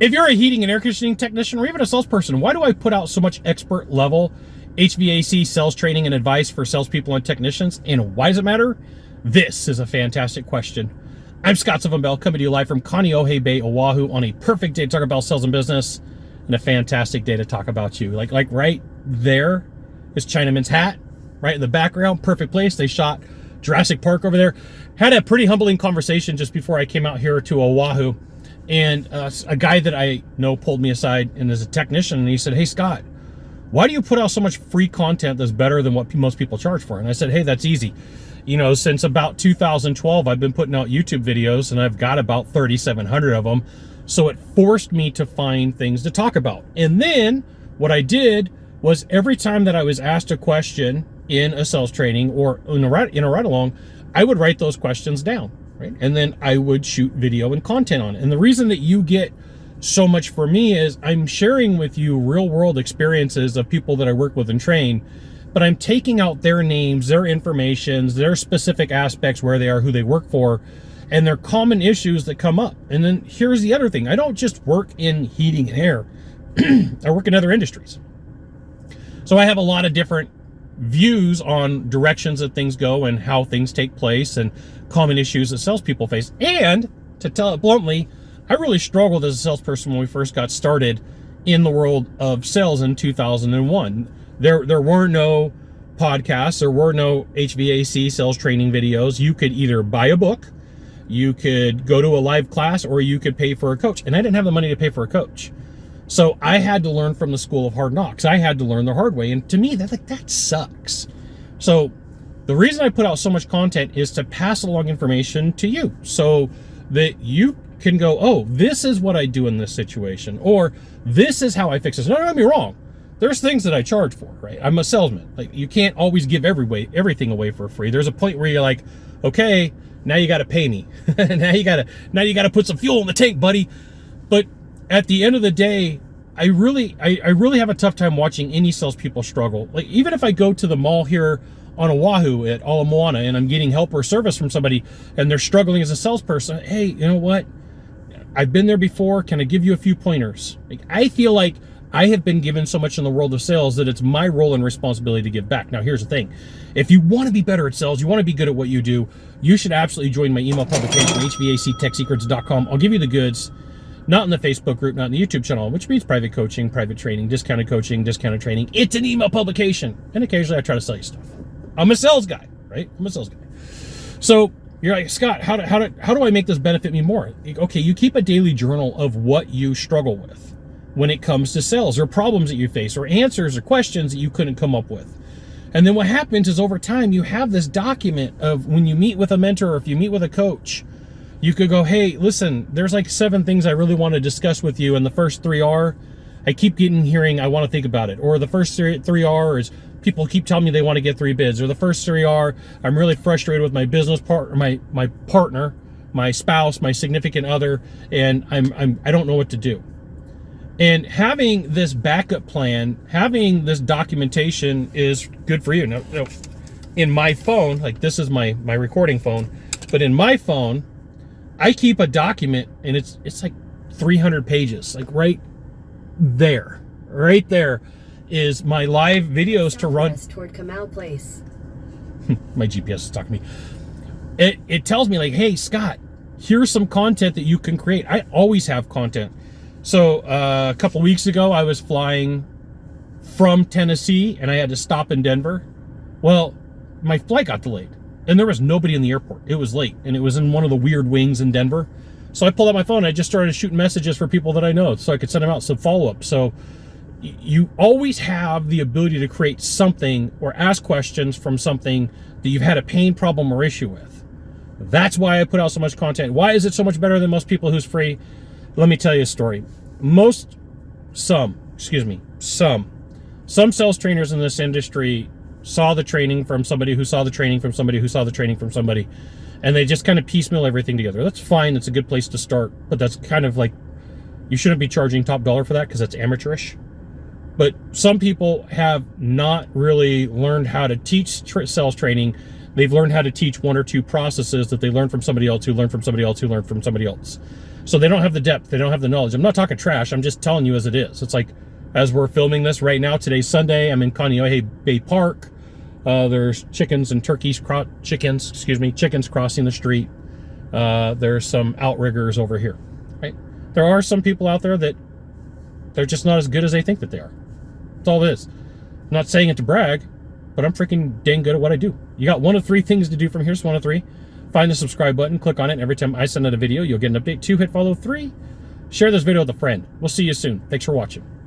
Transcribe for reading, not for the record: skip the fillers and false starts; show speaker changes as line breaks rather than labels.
If you're a heating and air conditioning technician or even a salesperson, why do I put out so much expert level HVAC sales training and advice for salespeople and technicians? And why does it matter? This is a fantastic question. I'm Scott Sylvan Bell, coming to you live from Kaneohe Bay, Oahu, on a perfect day to talk about sales and business, and a fantastic day to talk about you. Like right there is Chinaman's hat, right in the background, perfect place. They shot Jurassic Park over there. Had a pretty humbling conversation just before I came out here to Oahu, and a guy that I know pulled me aside and is a technician, and he said, "Hey Scott, why do you put out so much free content that's better than what most people charge for?" And I said, "Hey, that's easy. You know, since about 2012, I've been putting out YouTube videos, and I've got about 3,700 of them. So it forced me to find things to talk about. And then what I did was every time that I was asked a question in a sales training or in a ride-along, I would write those questions down, right? And then I would shoot video and content on it. And the reason that you get so much for me is I'm sharing with you real-world experiences of people that I work with and train, but I'm taking out their names, their information, their specific aspects, where they are, who they work for, and their common issues that come up. And then here's the other thing. I don't just work in heating and air. I work in other industries. So I have a lot of different views on directions that things go and how things take place and common issues that salespeople face. And to tell it bluntly, I really struggled as a salesperson when we first got started in the world of sales in 2001. There were no podcasts, there were no HVAC sales training videos. You could either buy a book, you could go to a live class, or you could pay for a coach. And I didn't have the money to pay for a coach. So I had to learn from the school of hard knocks. I had to learn the hard way. And to me, that sucks. So the reason I put out so much content is to pass along information to you so that you can go, oh, this is what I do in this situation, or this is how I fix this. No, don't get me wrong. There's things that I charge for, right? I'm a salesman. Like, you can't always give everything away for free. There's a point where you're like, okay, now you got to pay me. now you got to put some fuel in the tank, buddy. But at the end of the day, I really have a tough time watching any salespeople struggle. Like, even if I go to the mall here on Oahu at Ala Moana and I'm getting help or service from somebody and they're struggling as a salesperson, hey, you know what? I've been there before. Can I give you a few pointers? Like, I feel like I have been given so much in the world of sales that it's my role and responsibility to give back. Now, here's the thing. If you want to be better at sales, you want to be good at what you do, you should absolutely join my email publication, hvactechsecrets.com. I'll give you the goods, not in the Facebook group, not in the YouTube channel, which means private coaching, private training, discounted coaching, discounted training. It's an email publication. And occasionally I try to sell you stuff. I'm a sales guy, right? I'm a sales guy. So you're like, Scott, how do I make this benefit me more? Okay, you keep a daily journal of what you struggle with when it comes to sales, or problems that you face, or answers or questions that you couldn't come up with. And then what happens is, over time, you have this document of when you meet with a mentor or if you meet with a coach, you could go, hey, listen, there's like 7 things I really want to discuss with you. And the first 3 are, I keep hearing, I want to think about it. Or the first 3 are is, people keep telling me they want to get 3 bids. Or the first 3 are, I'm really frustrated with my business partner, my partner, my spouse, my significant other, and I don't know what to do. And having this backup plan, having this documentation is good for you. Now, in my phone, like, this is my recording phone, but in my phone, I keep a document, and it's like 300 pages. Like, right there is my live videos to run
toward Kamau Place.
My GPS is talking to me. It tells me, like, hey, Scott, here's some content that you can create. I always have content. So a couple weeks ago, I was flying from Tennessee and I had to stop in Denver. Well, my flight got delayed and there was nobody in the airport. It was late and it was in one of the weird wings in Denver. So I pulled out my phone and I just started shooting messages for people that I know so I could send them out some follow-up. So you always have the ability to create something or ask questions from something that you've had a pain, problem, or issue with. That's why I put out so much content. Why is it so much better than most people who's free? Let me tell you a story. Some sales trainers in this industry saw the training from somebody who saw the training from somebody who saw the training from somebody, and they just kind of piecemeal everything together. That's fine. That's a good place to start, but that's kind of like, you shouldn't be charging top dollar for that because that's amateurish. But some people have not really learned how to teach sales training. They've learned how to teach 1 or 2 processes that they learned from somebody else who learned from somebody else who learned from somebody else. So they don't have the depth. They don't have the knowledge. I'm not talking trash. I'm just telling you as it is. It's like, as we're filming this right now, today's Sunday, I'm in Kaneohe Bay Park. There's chickens and chickens crossing the street. There's some outriggers over here, right? There are some people out there that they're just not as good as they think that they are. That's all it is. I'm not saying it to brag, but I'm freaking dang good at what I do. You got one of three things to do from here. So one of three. Find the subscribe button, click on it, and every time I send out a video, you'll get an update. 2, hit follow. 3, share this video with a friend. We'll see you soon. Thanks for watching.